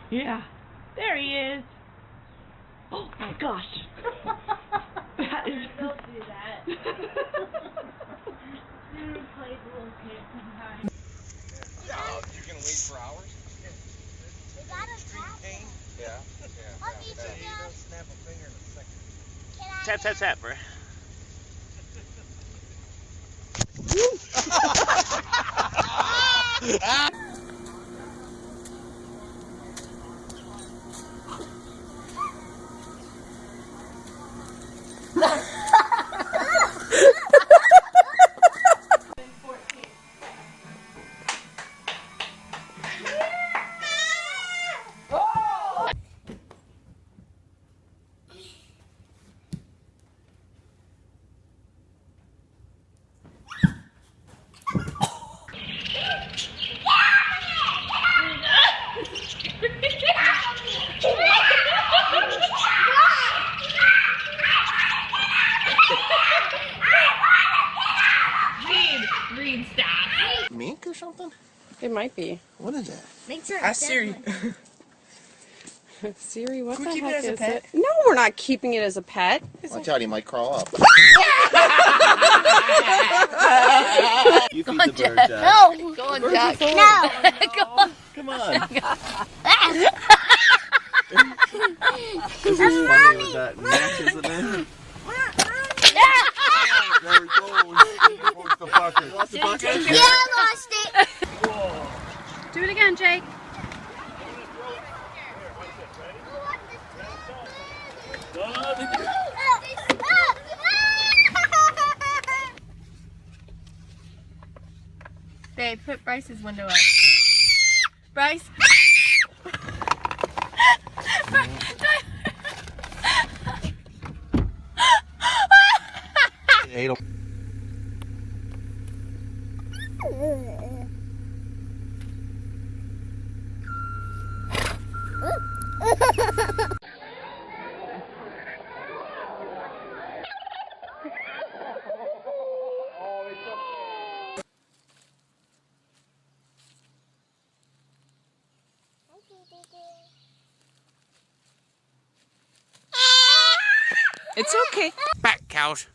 Yeah. There he is. Oh my gosh. That is... Don't do that. You play the little kid sometimes. Oh, you're gonna wait for hours? We got a Pain? Yeah. What do you do? Snap a finger in a second. Tap, tap, tap, bro. Reed, stop. Mink or something? It might be. What is that? Make sure Ask Siri. Siri, what Can the we keep it heck as a is pet? it? No, we're not keeping it as a pet. Watch out, he might crawl up. You feed the bird, Jack. No. Go on, Jack. No. Go on. Come on. This is funny with that neck, isn't it? There it goes. What's the bucket? What's the bucket? Yeah, I lost it. Do it again, Jake. Babe, put Bryce's window up. Bryce. Ate 'em. It's okay. Back, cows.